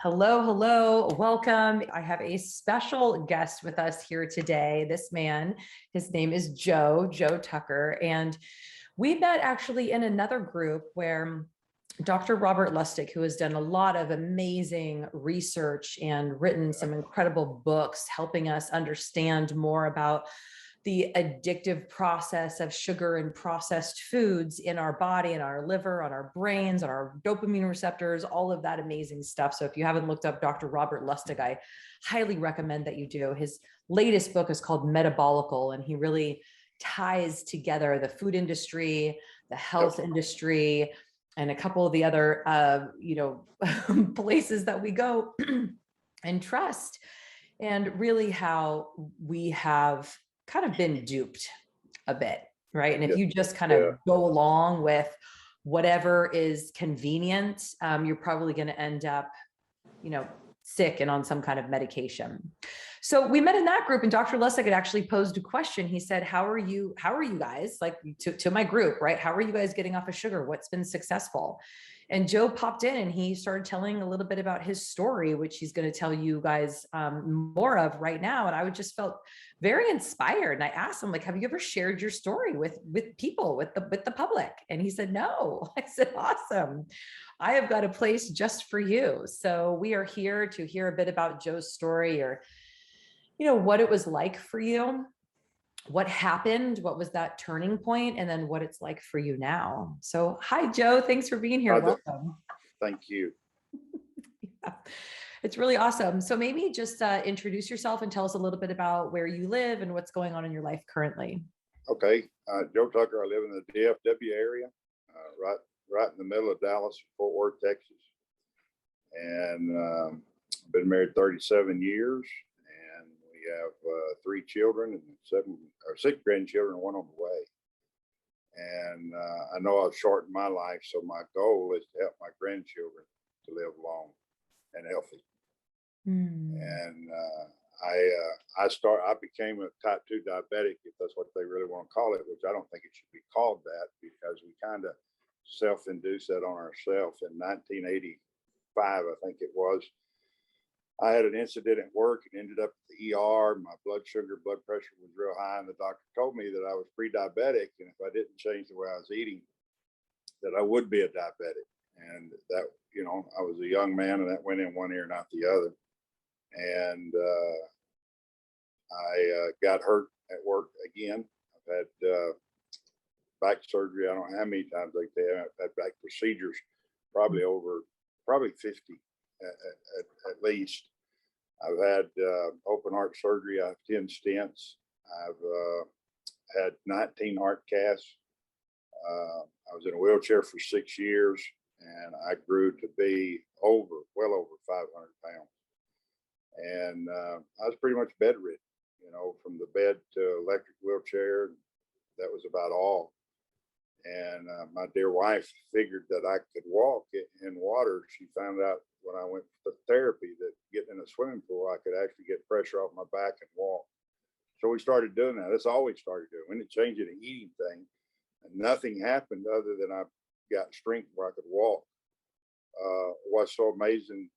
Hello, hello, welcome. I have a special guest with us here today. This man, his name is Joe Tucker, and we met actually in another group where Dr. Robert Lustig, who has done a lot of amazing research and written some incredible books, helping us understand more about the addictive process of sugar and processed foods in our body, in our liver, on our brains, on our dopamine receptors, all of that amazing stuff. So if you haven't looked up Dr. Robert Lustig, I highly recommend that you do. His latest book is called Metabolical, and he really ties together the food industry, the health industry, and a couple of the other, places that we go and trust, and really how we have kind of been duped a bit, right? And if you just kind of go along with whatever is convenient, you're probably going to end up, sick and on some kind of medication. So we met in that group, and Dr. Lustig had actually posed a question. He said, how are you guys, like to my group, right? How are you guys getting off of sugar? What's been successful? And Joe popped in and he started telling a little bit about his story, which he's going to tell you guys more of right now. And I just felt very inspired. And I asked him, like, have you ever shared your story with people, with the public? And he said, no. I said, awesome. I have got a place just for you. So we are here to hear a bit about Joe's story, or, what it was like for you, what happened, what was that turning point, and then what it's like for you now. So hi, Joe. Thanks for being here. Welcome. Thank you. Yeah. It's really awesome. So maybe just introduce yourself and tell us a little bit about where you live and what's going on in your life currently. Okay. Joe Tucker. I live in the DFW area, right in the middle of Dallas, Fort Worth, Texas. And I've been married 37 years, and we have 3 children and 6 grandchildren, 1 on the way. And I know I've shortened my life, so my goal is to help my grandchildren to live long and healthy. And I became a type 2 diabetic, if that's what they really want to call it, which I don't think it should be called that, because we kind of self-induced that on ourselves. In 1985, I think it was, I had an incident at work and ended up at the ER. My blood pressure was real high, and the doctor told me that I was pre-diabetic, and if I didn't change the way I was eating, that I would be a diabetic. And that, I was a young man, and that went in one ear, not the other. And I got hurt at work again. I've had back surgery. I don't know how many times like that. I've had back procedures, probably 50 at least. I've had open heart surgery. I have 10 stents. I've had 19 heart casts. I was in a wheelchair for 6 years, and I grew to be well over 500 pounds. And I was pretty much bedridden, from the bed to electric wheelchair. That was about all. And my dear wife figured that I could walk in water. She found out when I went to therapy that getting in a swimming pool, I could actually get pressure off my back and walk. So we started doing that. That's all we started doing. We didn't change the eating thing, and nothing happened other than I got strength where I could walk. What's so amazing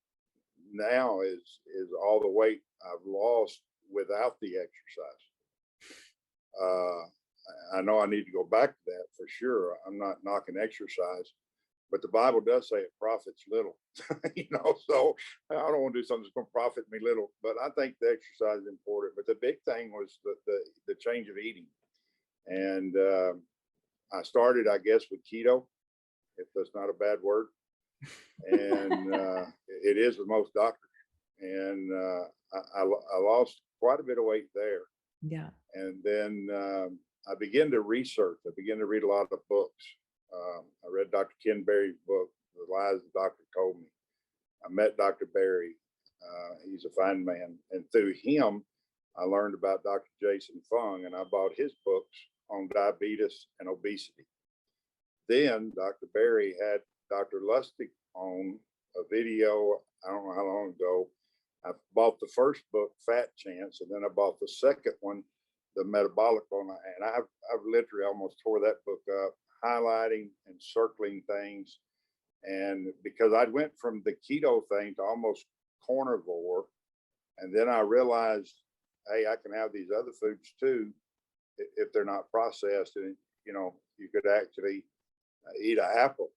now is all the weight I've lost without the exercise. I know I need to go back to that for sure. I'm not knocking exercise, but the Bible does say it profits little, so I don't want to do something that's going to profit me little, but I think the exercise is important. But the big thing was the change of eating. And I started, I guess, with keto, if that's not a bad word. And it is with most doctors. And I lost quite a bit of weight there. Yeah. And then I began to research. I began to read a lot of books. I read Dr. Ken Berry's book, The Lies the Doctor Told Me. I met Dr. Berry. He's a fine man. And through him, I learned about Dr. Jason Fung, and I bought his books on diabetes and obesity. Then Dr. Berry had Dr. Lustig on a video, I don't know how long ago. I bought the first book, Fat Chance, and then I bought the second one, the Metabolic one, and I've literally almost tore that book up, highlighting and circling things. And because I went from the keto thing to almost carnivore. And then I realized, hey, I can have these other foods too if they're not processed. And, you know, you could actually eat an apple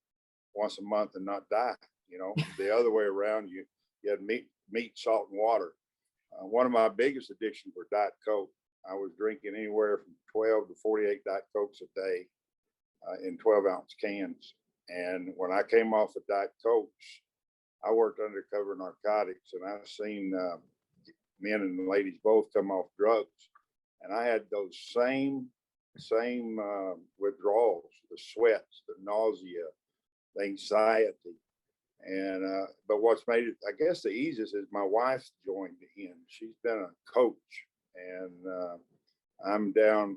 once a month and not die. You know, the other way around, you had meat, salt, and water. One of my biggest addictions were Diet Coke. I was drinking anywhere from 12 to 48 Diet Cokes a day in 12-ounce cans. And when I came off of Diet Cokes, I worked undercover narcotics, and I've seen men and ladies both come off drugs. And I had those same withdrawals, the sweats, the nausea, the anxiety. And but what's made it, I guess, the easiest is my wife's joined in. She's been a coach, and I'm down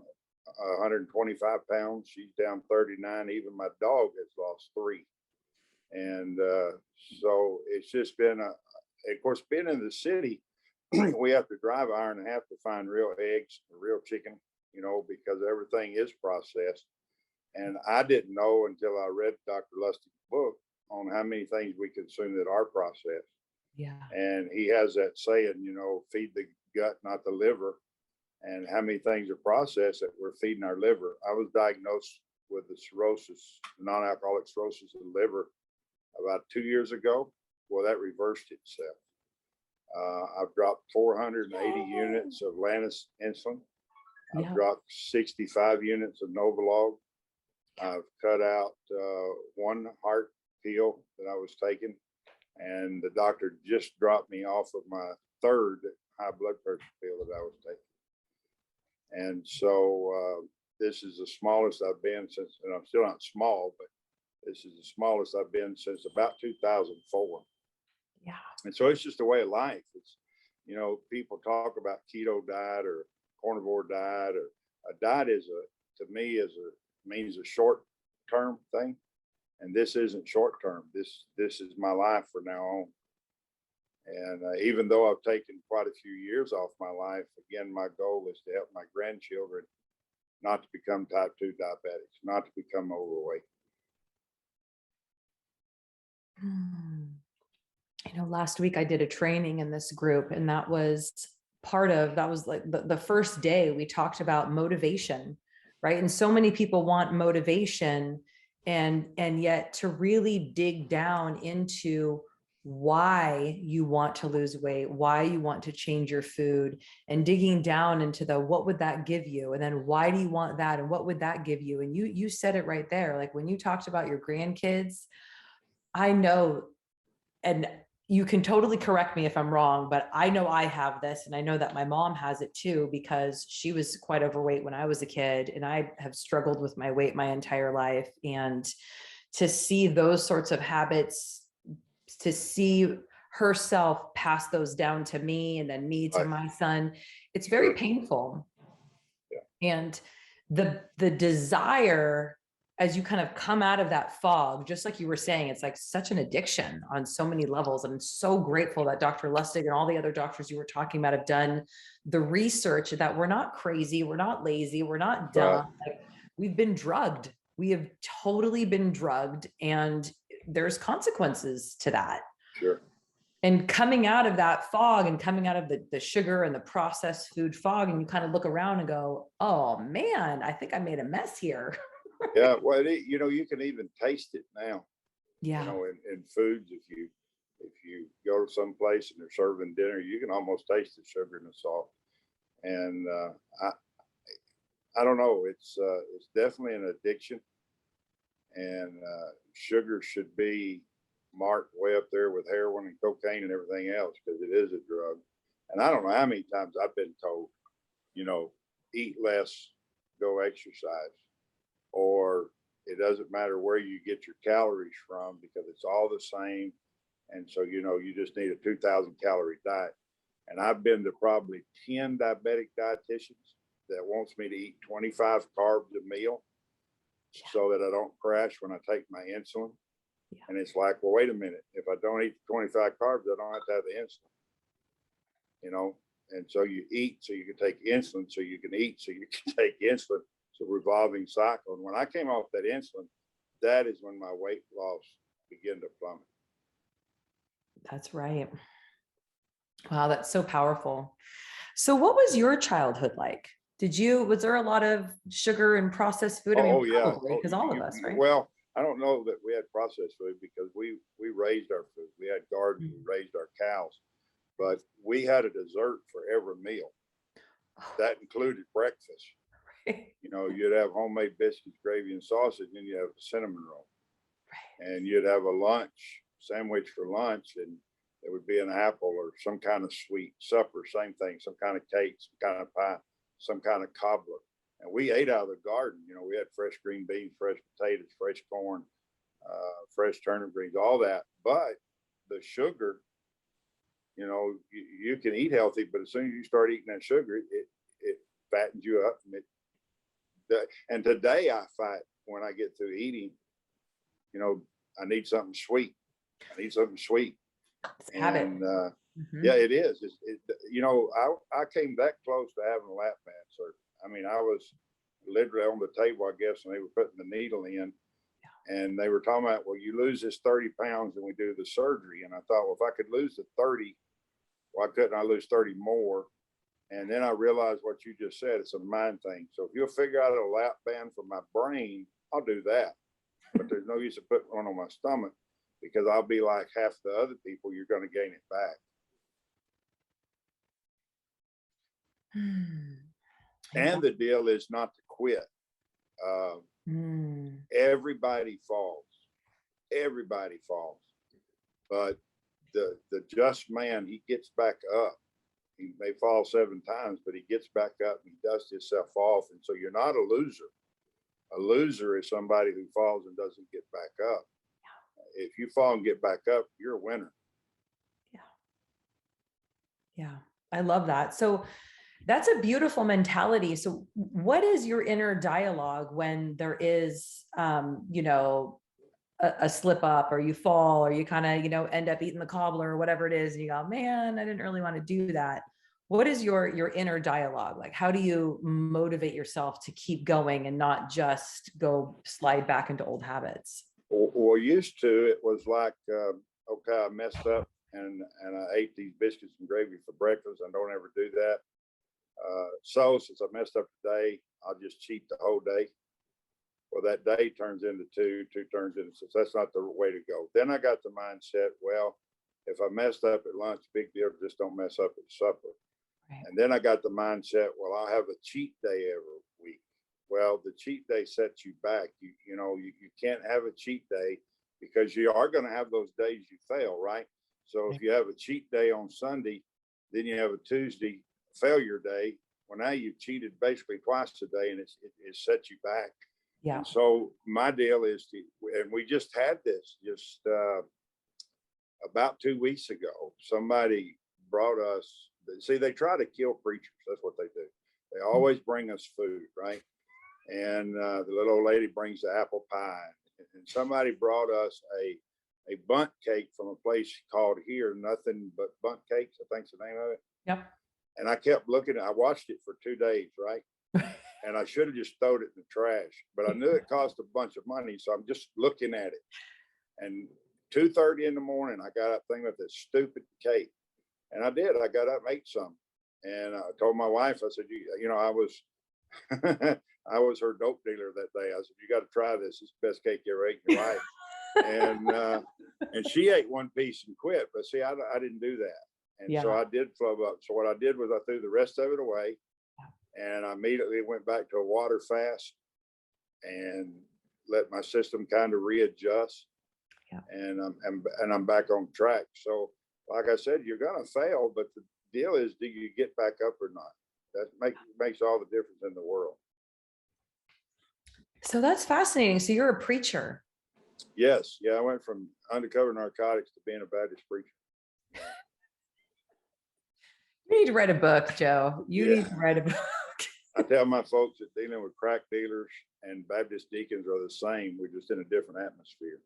125 pounds. She's down 39. Even my dog has lost 3. And so it's just been of course, being in the city, we have to drive an hour and a half to find real eggs, real chicken, you know, because everything is processed. And I didn't know until I read Dr. Lustig's book on how many things we consume that are processed. Yeah. And he has that saying, you know, feed the gut, not the liver. And how many things are processed that we're feeding our liver. I was diagnosed with the cirrhosis, non-alcoholic cirrhosis of the liver about 2 years ago. Well, that reversed itself. I've dropped 480 units of Lantus insulin. I've dropped 65 units of Novolog. I've cut out 1 heart pill that I was taking, and the doctor just dropped me off of my 3rd high blood pressure pill that I was taking. And so this is the smallest I've been since, and I'm still not small, but this is the smallest I've been since about 2004. Yeah. And so it's just a way of life. It's, you know, people talk about keto diet or carnivore diet, or a diet to me means a short term thing. And this isn't short term. This is my life from now on. And even though I've taken quite a few years off my life, again, my goal is to help my grandchildren not to become type 2 diabetics, not to become overweight. You know, last week I did a training in this group, and that was like the first day we talked about motivation, right? And so many people want motivation, and yet to really dig down into why you want to lose weight, why you want to change your food, and digging down into what would that give you? And then why do you want that? And what would that give you? And you said it right there. Like when you talked about your grandkids, I know, and you can totally correct me if I'm wrong, but I know I have this, and I know that my mom has it too, because she was quite overweight when I was a kid, and I have struggled with my weight my entire life. And to see those sorts of habits, to see herself pass those down to me and then me to my son, it's very painful. Yeah. And the desire, as you kind of come out of that fog, just like you were saying, it's like such an addiction on so many levels. And I'm so grateful that Dr. Lustig and all the other doctors you were talking about have done the research, that we're not crazy, we're not lazy, we're not dumb. Like, we've been drugged. We have totally been drugged, and there's consequences to that. Sure. And coming out of that fog and coming out of the sugar and the processed food fog, and you kind of look around and go, oh man, I think I made a mess here. Yeah, well, you know, you can even taste it now. Yeah. You know, in foods, if you go to some place and they're serving dinner, you can almost taste the sugar and the salt. And I don't know, it's definitely an addiction, and sugar should be marked way up there with heroin and cocaine and everything else, because it is a drug. And I don't know how many times I've been told, you know, eat less, go exercise. Or it doesn't matter where you get your calories from, because it's all the same. And so, you know, you just need a 2,000 calorie diet. And I've been to probably 10 diabetic dietitians that wants me to eat 25 carbs a meal so that I don't crash when I take my insulin. Yeah. And it's like, well, wait a minute. If I don't eat 25 carbs, I don't have to have the insulin. You know, and so you eat so you can take insulin, so you can eat so you can take insulin. It's a revolving cycle. And when I came off that insulin, that is when my weight loss began to plummet. That's right. Wow, that's so powerful. So what was your childhood like? Was there a lot of sugar and processed food? I mean, Oh yeah. probably, Oh, because all of us, right? well, I don't know that we had processed food because we raised our food. We had gardens. We raised our cows, but we had a dessert for every meal. That included breakfast. You know, you'd have homemade biscuits, gravy, and sausage, and you have a cinnamon roll, and you'd have a lunch sandwich for lunch, and it would be an apple or some kind of sweet supper. Same thing, some kind of cake, some kind of pie, some kind of cobbler. And we ate out of the garden. You know, we had fresh green beans, fresh potatoes, fresh corn, fresh turnip greens, all that. But the sugar, you know, you can eat healthy, but as soon as you start eating that sugar, it fattens you up. And today I fight when I get through eating, you know, I need something sweet. I need something sweet. And yeah, it is. You know, I came that close to having a lap band surgery. I mean, I was literally on the table, I guess, and they were putting the needle in. And they were talking about, well, you lose this 30 pounds and we do the surgery. And I thought, well, if I could lose the 30, why couldn't I lose 30 more? And then I realized what you just said, it's a mind thing. So if you'll figure out a lap band for my brain, I'll do that. But there's no use of putting one on my stomach because I'll be like half the other people, you're going to gain it back. And the deal is not to quit. Everybody falls. Everybody falls. But the just man, he gets back up. He may fall 7 times, but he gets back up and he dusts himself off. And so you're not a loser. A loser is somebody who falls and doesn't get back up. If you fall and get back up, you're a winner. Yeah, I love that. So that's a beautiful mentality. So what is your inner dialogue when there is, you know, a slip up or you fall or you kind of, you know, end up eating the cobbler or whatever it is. And you go, man, I didn't really want to do that. What is your inner dialogue? Like, how do you motivate yourself to keep going and not just go slide back into old habits? Well, used to, it was like, okay, I messed up and I ate these biscuits and gravy for breakfast. I don't ever do that. So since I messed up today, I'll just cheat the whole day. Well, that day turns into two turns into 6. That's not the way to go. Then I got the mindset, well, if I messed up at lunch, big deal, just don't mess up at supper. Right. And then I got the mindset, well, I'll have a cheat day every week. Well, the cheat day sets you back. You know, you can't have a cheat day because you are going to have those days you fail, right? So if you have a cheat day on Sunday, then you have a Tuesday failure day. Well, now you've cheated basically twice a day and it sets you back. Yeah. And so my deal is and we just had this about 2 weeks ago. Somebody brought us, see, they try to kill preachers. That's what they do. They always bring us food, right? And the little old lady brings the apple pie. And somebody brought us a bundt cake from a place called here, Nothing But Bundt Cakes, I think's the name of it. Yep. And I kept looking, I watched it for 2 days, right? And I should have just thrown it in the trash, but I knew it cost a bunch of money. So I'm just looking at it. And 2:30 in the morning, I got up thinking about this stupid cake. And I did. I got up and ate some. And I told my wife, I said, you know, I was I was her dope dealer that day. I said, you got to try this. It's the best cake you ever ate in your life. And she ate one piece and quit. But see, I didn't do that. And so I did flub up. So what I did was I threw the rest of it away. And I immediately went back to a water fast and let my system kind of readjust. Yeah. And I'm back on track. So like I said, you're going to fail, but the deal is, do you get back up or not? That makes all the difference in the world. So that's fascinating. So you're a preacher. Yes. Yeah. I went from undercover narcotics to being a Baptist preacher. You need to write a book, Joe. You need to write a book. I tell my folks that dealing with crack dealers and Baptist deacons are the same. We're just in a different atmosphere.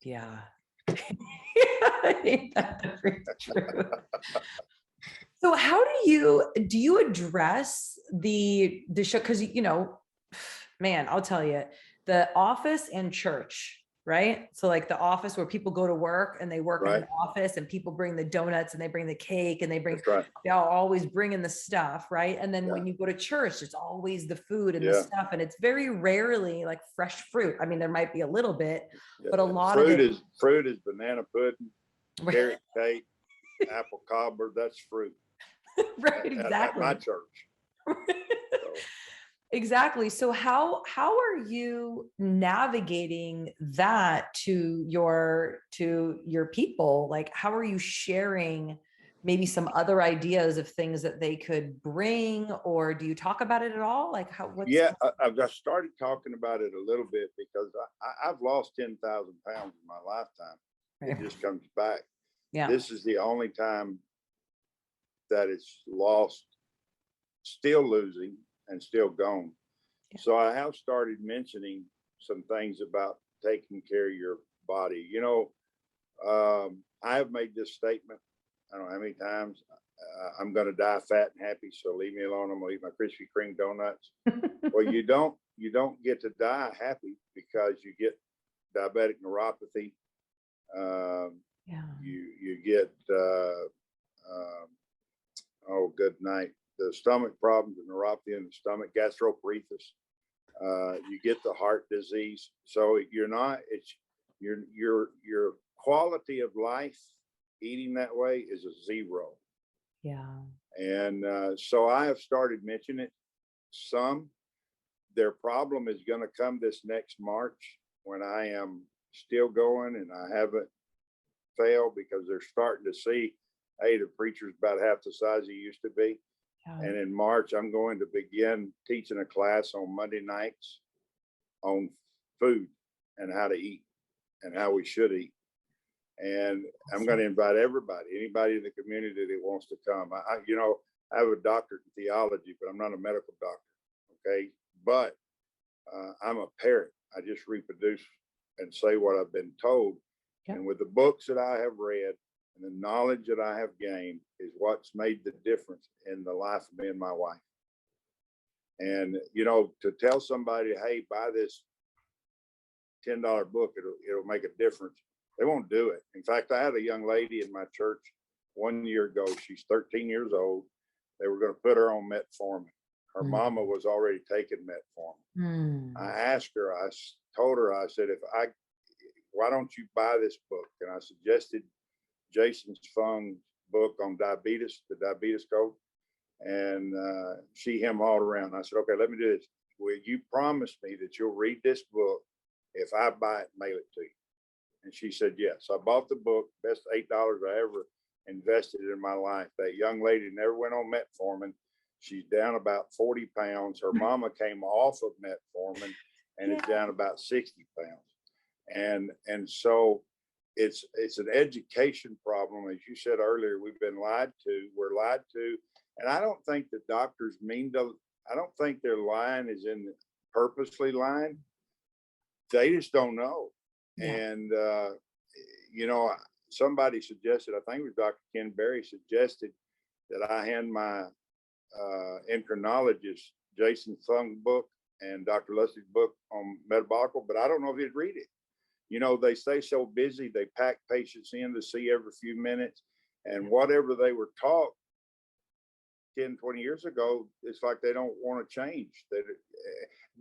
Yeah. That's true. So how do you address the show? Because, you know, man, I'll tell you, the office and church right? So like the office where people go to work and they work in Right. an office, and people bring the donuts and they bring the cake and That's right. they'll always bring in the stuff, right? And then Yeah. when you go to church, it's always the food and the Yeah. stuff, and it's very rarely like fresh fruit. I mean, there might be a little bit, Yeah. but a lot of it Fruit is banana pudding, carrot cake, apple cobbler. That's fruit right, at exactly. my church. So, Exactly. So how are you navigating that to your people? Like, how are you sharing maybe some other ideas of things that they could bring, or do you talk about it at all? Like yeah, I've just started talking about it a little bit because I've lost 10,000 pounds in my lifetime. right. It just comes back. Yeah. This is the only time that it's lost, still losing, and still gone. Yeah. So I have started mentioning some things about taking care of your body. You know, I have made this statement, I don't know how many times. I'm going to die fat and happy, so leave me alone. I'm going to eat my Krispy Kreme donuts. Well, you don't get to die happy, because you get diabetic neuropathy. Yeah. You get oh, good night. The stomach problems, the neuropathy in the stomach, gastroparesis. You get the heart disease. So your quality of life eating that way is a zero. Yeah. And so I have started mentioning it some. Their problem is going to come this next March, when I am still going and I haven't failed, because they're starting to see, hey, the preacher's about half the size he used to be. Yeah. And in March, I'm going to begin teaching a class on Monday nights on food and how to eat and how we should eat. And I'm going to invite anybody in the community that wants to come. I have a doctorate in theology, but I'm not a medical doctor. Okay. But I'm a parrot. I just reproduce and say what I've been told. Yep. And with the books that I have read and the knowledge that I have gained is what's made the difference in the life of me and my wife. And, to tell somebody, hey, buy this $10 book, it'll make a difference, they won't do it. In fact, I had a young lady in my church 1 year ago. She's 13 years old. They were going to put her on metformin. Her mama was already taking metformin. I asked her, I told her, I said, why don't you buy this book? And I suggested Jason Fung's book on diabetes, the diabetes code. And she hemmed all around. I said, okay, let me do this. Will you promise me that you'll read this book if I buy it and mail it to you? And she said, yes. I bought the book, best $8 I ever invested in my life. That young lady never went on metformin. She's down about 40 pounds. Her mama came off of metformin and is down about 60 pounds. And so it's an education problem. As you said earlier, we've been lied to. We're lied to. And I don't think the doctors I don't think their lying is purposely lying. They just don't know. Yeah. And, somebody suggested, I think it was Dr. Ken Berry, suggested that I hand my endocrinologist Jason Fung book and Dr. Lustig's book on metabolic, but I don't know if he'd read it. They stay so busy, they pack patients in to see every few minutes, and whatever they were taught 10, 20 years ago, it's like they don't want to change.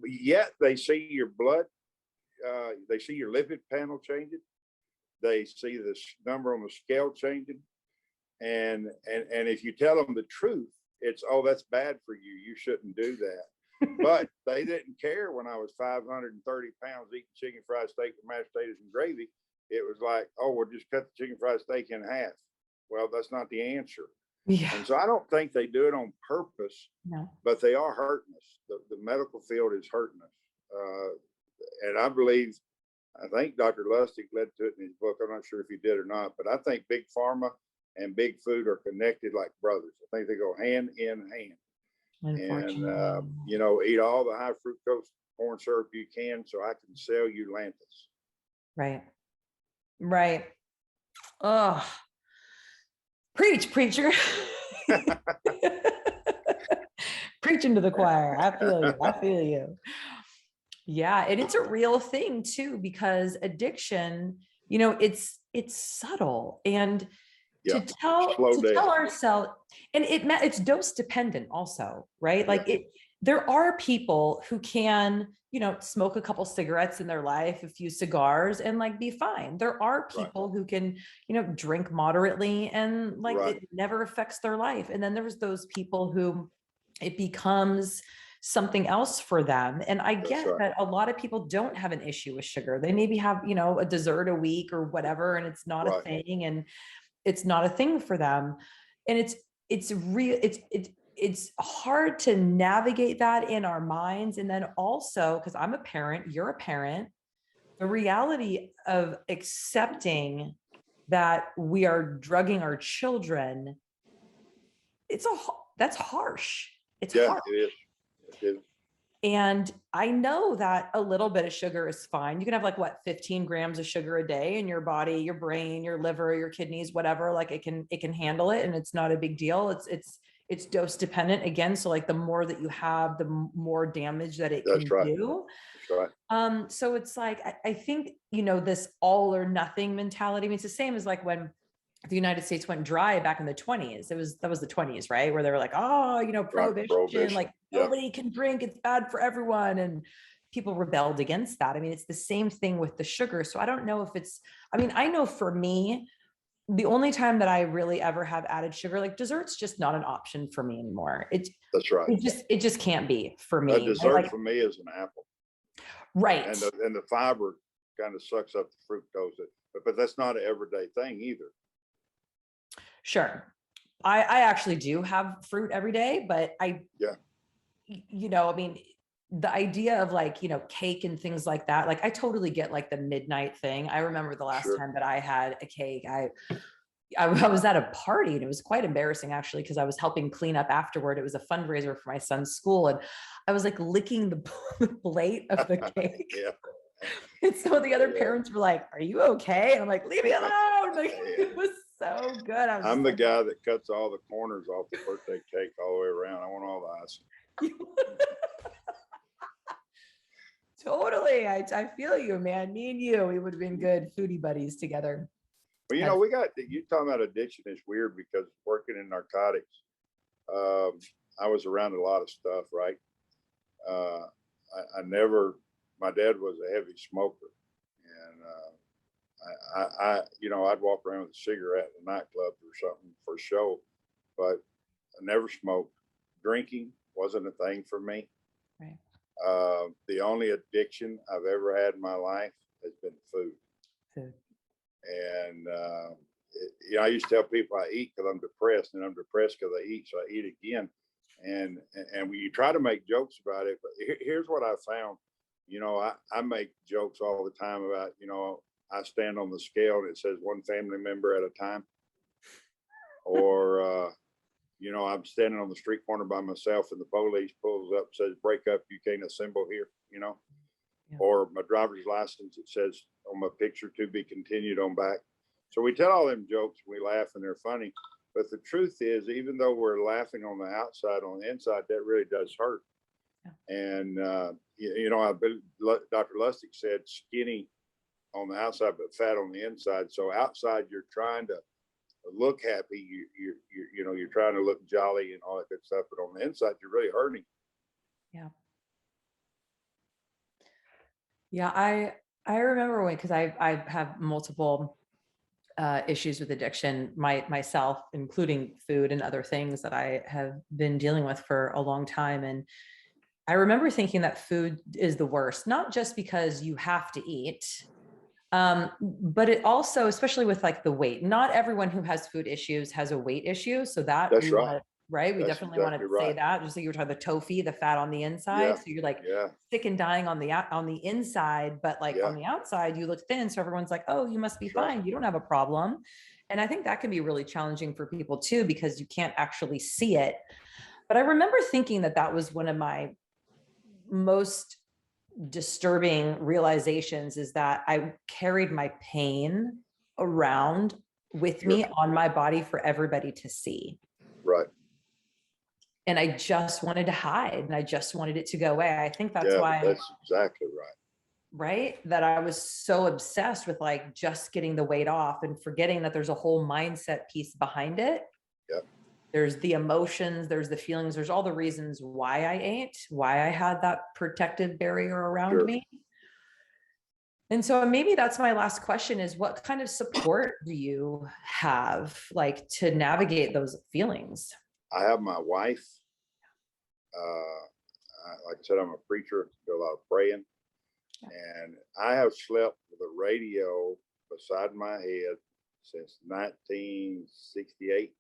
Yet they see your blood, they see your lipid panel changing, they see the number on the scale changing, and if you tell them the truth, it's, oh, that's bad for you, you shouldn't do that. But they didn't care when I was 530 pounds eating chicken fried steak with mashed potatoes and gravy. It was like, oh, we'll just cut the chicken fried steak in half. Well, that's not the answer. Yeah. And so I don't think they do it on purpose, no, but they are hurting us. The medical field is hurting us. And I think Dr. Lustig led to it in his book. I'm not sure if he did or not, but I think big pharma and big food are connected like brothers. I think they go hand in hand. And, eat all the high fructose corn syrup you can so I can sell you Lantus. Right. Right. Oh, preach, preacher. Preaching to the choir. I feel you. Yeah. And it's a real thing too, because addiction, it's subtle, and Yeah. Slow to death. tell ourselves, and it's dose dependent also, right? Yeah. Like there are people who can, smoke a couple cigarettes in their life, a few cigars, and like be fine. There are Right. people who can, drink moderately, and like Right. it never affects their life. And then there's those people who it becomes something else for them. And I That's get right. that a lot of people don't have an issue with sugar. They maybe have, a dessert a week or whatever, and it's not a Right. thing, and it's not a thing for them. And it's real, it's hard to navigate that in our minds. And then also, because I'm a parent, you're a parent, the reality of accepting that we are drugging our children, that's harsh. It's Yeah, hard. it is. It is. And I know that a little bit of sugar is fine. You can have like 15 grams of sugar a day in your body, your brain, your liver, your kidneys, whatever, like it can handle it. And it's not a big deal. It's dose dependent again. So like the more that you have, the more damage that it That's can right. do. That's right. So it's like, I think, this all or nothing mentality. I mean, it's the same as like when the United States went dry back in the 20s. That was the 20s, right? Where they were like, oh, Right. prohibition, Prohibition. like Yeah. nobody can drink, it's bad for everyone. And people rebelled against that. I mean, it's the same thing with the sugar. So I don't know if I know for me, the only time that I really ever have added sugar, like dessert's just not an option for me anymore. That's right. It just can't be for A me. dessert Like, for me is an apple, right. and the fiber kind of sucks up the fructose. But that's not an everyday thing either. Sure. I actually do have fruit every day, but Yeah. I mean, the idea of like, cake and things like that, like I totally get like the midnight thing. I remember the last Sure. time that I had a cake, I was at a party, and it was quite embarrassing actually, because I was helping clean up afterward. It was a fundraiser for my son's school, and I was like licking the plate of the cake. Yeah. And so the other parents were like, "Are you okay?" And I'm like, "Leave me alone!" Like it was so good. I'm the guy that cuts all the corners off the birthday cake all the way around. I want all the icing. Totally. I feel you, man. Me and you, we would have been good foodie buddies together. Well, we got you talking about addiction is weird because working in narcotics, I was around a lot of stuff, right? I never. My dad was a heavy smoker, and I'd walk around with a cigarette in a nightclub or something for show, but I never smoked. Drinking wasn't a thing for me. Right. The only addiction I've ever had in my life has been food. Food. And I used to tell people I eat because I'm depressed, and I'm depressed because I eat, so I eat again. And when you try to make jokes about it, but here's what I found. I make jokes all the time about, I stand on the scale and it says one family member at a time, or I'm standing on the street corner by myself, and the police pulls up, says break up, you can't assemble here. Yeah. Or my driver's license, it says on my picture to be continued on back. So we tell all them jokes, we laugh, and they're funny. But the truth is, even though we're laughing on the outside, on the inside, that really does hurt. Yeah. And, Dr. Lustig said skinny on the outside, but fat on the inside. So outside, you're trying to look happy. You're trying to look jolly and all that good stuff. But on the inside, you're really hurting. Yeah. Yeah, I remember when, because I have multiple issues with addiction myself, including food and other things that I have been dealing with for a long time. And I remember thinking that food is the worst, not just because you have to eat, but it also, especially with like the weight, not everyone who has food issues has a weight issue. So that's right. Right. We definitely want to say that, just like you were talking about the tofu, the fat on the inside. Yeah. So you're like sick and dying on the inside, but like on the outside, you look thin. So everyone's like, oh, you must be fine. You don't have a problem. And I think that can be really challenging for people too, because you can't actually see it. But I remember thinking that was one of my most disturbing realizations, is that I carried my pain around with me on my body for everybody to see. Right. And I just wanted to hide and I just wanted it to go away. I think that's Yeah, why, that's exactly right. right? That I was so obsessed with like just getting the weight off and forgetting that there's a whole mindset piece behind it. Yep. There's the emotions, there's the feelings, there's all the reasons why I ate, why I had that protective barrier around Sure. me. And so maybe that's my last question is what kind of support do you have like to navigate those feelings? I have my wife. Like I said, I'm a preacher, do a lot of praying. Yeah. And I have slept with a radio beside my head since 1968.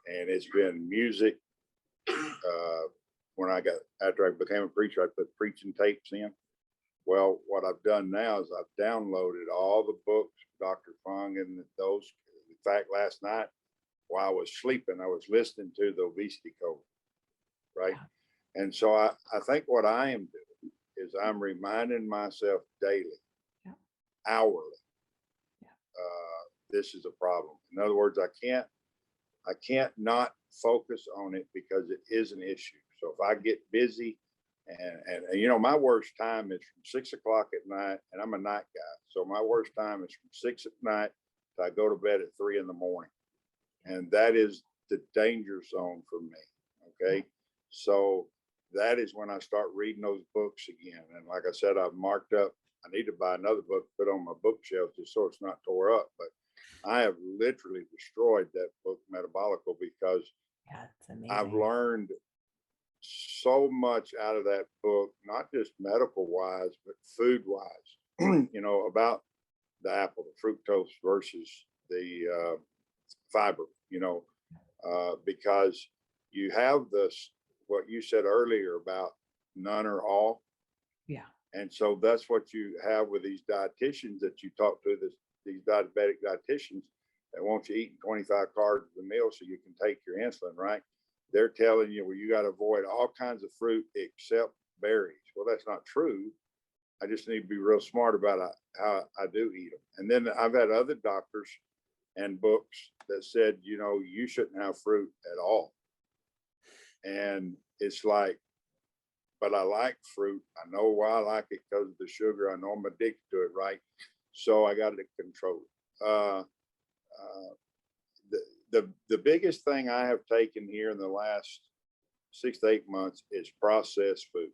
And it's been music. After I became a preacher, I put preaching tapes in. Well, what I've done now is I've downloaded all the books, Dr. Fung, and those. In fact, last night while I was sleeping, I was listening to the obesity code, right? Yeah. And so I think what I am doing is I'm reminding myself daily, yeah, hourly, yeah, this is a problem. In other words, I can't not focus on it because it is an issue. So if I get busy and you know, my worst time is from 6 o'clock at night, and I'm a night guy. So my worst time is from 6 at night till I go to bed at 3 in the morning. And that is the danger zone for me. Okay. So that is when I start reading those books again. And like I said, I've marked up, I need to buy another book, put on my bookshelf just so it's not tore up. But I have literally destroyed that book, Metabolic, because I've learned so much out of that book, not just medical wise, but food wise, you know, about the apple, the fructose versus the fiber, you know, because you have this, what you said earlier about none or all. Yeah. And so that's what you have with these dietitians that you talk to, these diabetic dietitians that want you eating 25 carbs a meal so you can take your insulin, right? They're telling you, well, you got to avoid all kinds of fruit except berries. Well, that's not true. I just need to be real smart about how I do eat them. And then I've had other doctors and books that said, you know, you shouldn't have fruit at all. And it's like, but I like fruit. I know why I like it, because of the sugar. I know I'm addicted to it, right? So I got to control it. The biggest thing I have taken here in the last 6 to 8 months is processed food.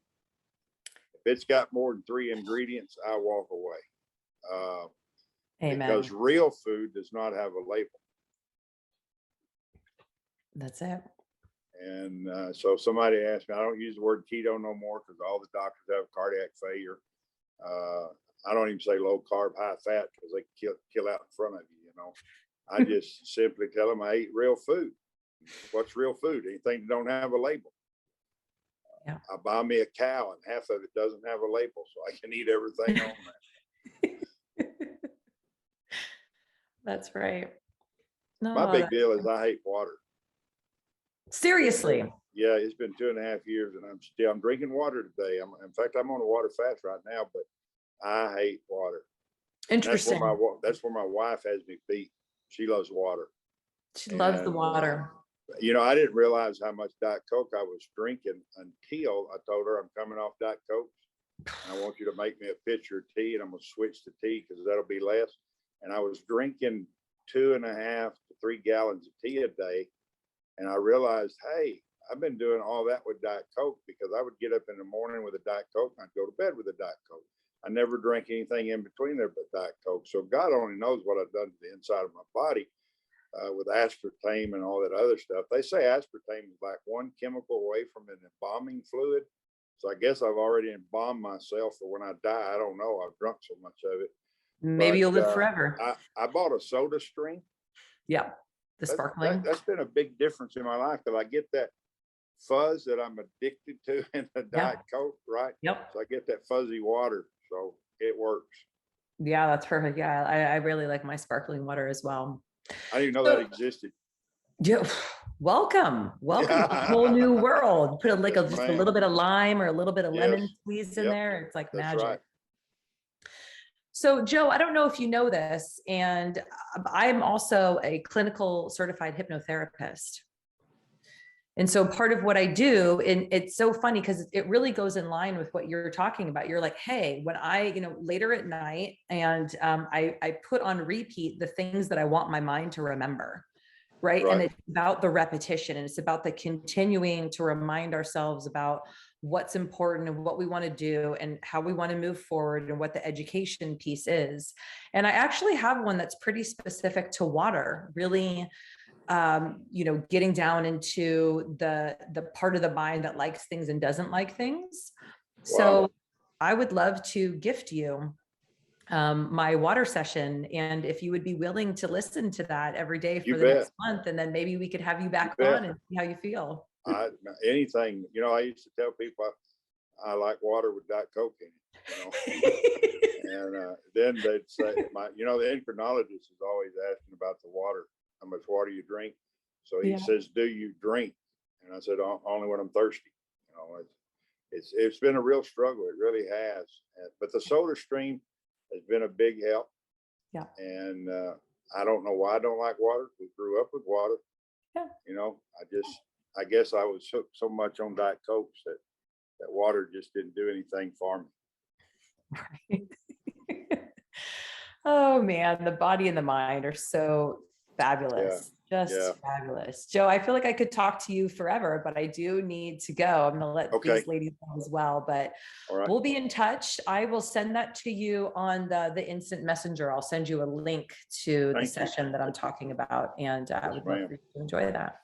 If it's got more than 3 ingredients, I walk away. Amen. Because real food does not have a label. That's it. And so somebody asked me, I don't use the word keto no more because all the doctors have cardiac failure. I don't even say low carb, high fat because they kill out in front of you, you know. I just simply tell them I eat real food. What's real food? Anything that don't have a label. Yeah. I buy me a cow and half of it doesn't have a label, so I can eat everything on that. That's right. No, my big deal is I hate water. Seriously. Yeah, it's been 2.5 years and I'm drinking water today. In fact, I'm on a water fast right now, but I hate water. Interesting. That's where my wife has me beat. She loves water. She loves the water. You know, I didn't realize how much Diet Coke I was drinking until I told her I'm coming off Diet Coke. And I want you to make me a pitcher of tea, and I'm going to switch to tea because that'll be less. And I was drinking 2.5 to 3 gallons of tea a day. And I realized, hey, I've been doing all that with Diet Coke because I would get up in the morning with a Diet Coke and I'd go to bed with a Diet Coke. I never drank anything in between there but Diet Coke. So God only knows what I've done to the inside of my body with aspartame and all that other stuff. They say aspartame is like one chemical away from an embalming fluid. So I guess I've already embalmed myself for when I die. I don't know. I've drunk so much of it. Maybe you'll live forever. I bought a Soda Stream. Yeah. The sparkling. That's been a big difference in my life because I get that fuzz that I'm addicted to in the Diet Coke, right? Yep. So I get that fuzzy water. So it works. Yeah, that's perfect. Yeah, I really like my sparkling water as well. I didn't even know that existed. Yeah, welcome to a whole new world. Put just a little bit of lime or a little bit of lemon squeezed in there. It's like magic. Right. So Joe, I don't know if you know this, and I'm also a clinical certified hypnotherapist. And so part of what I do, and it's so funny because it really goes in line with what you're talking about. You're like, hey, when I, later at night, and I put on repeat the things that I want my mind to remember. Right. And Right. it's about the repetition, and it's about the continuing to remind ourselves about what's important and what we want to do and how we want to move forward and what the education piece is. And I actually have one that's pretty specific to water, really, getting down into the part of the mind that likes things and doesn't like things. Wow. So I would love to gift you my water session. And if you would be willing to listen to that every day for You the bet. next month, and then maybe we could have you back You bet. on and see how you feel. Anything, I used to tell people I like water with Diet Coke in it, and then they'd say, the endocrinologist is always asking about the water, how much water you drink. So he Yeah. says, do you drink? And I said, only when I'm thirsty. It's been a real struggle. It really has. But the Soda Stream has been a big help. Yeah. And I don't know why I don't like water. We grew up with water. Yeah. I guess I was so much on Diet Cokes that water just didn't do anything for me. Right. Oh man, the body and the mind are so fabulous. Just fabulous. Joe, I feel like I could talk to you forever, but I do need to go. I'm going to let these ladies know as well, but we'll be in touch. I will send that to you on the instant messenger. I'll send you a link to the session that I'm talking about, and I would love for you to enjoy that.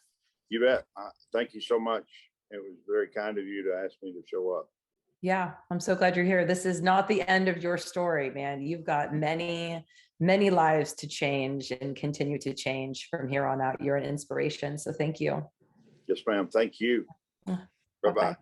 You bet. Thank you so much. It was very kind of you to ask me to show up. Yeah, I'm so glad you're here. This is not the end of your story, man. You've got many, many lives to change and continue to change from here on out. You're an inspiration. So thank you. Yes, ma'am. Thank you. Bye-bye.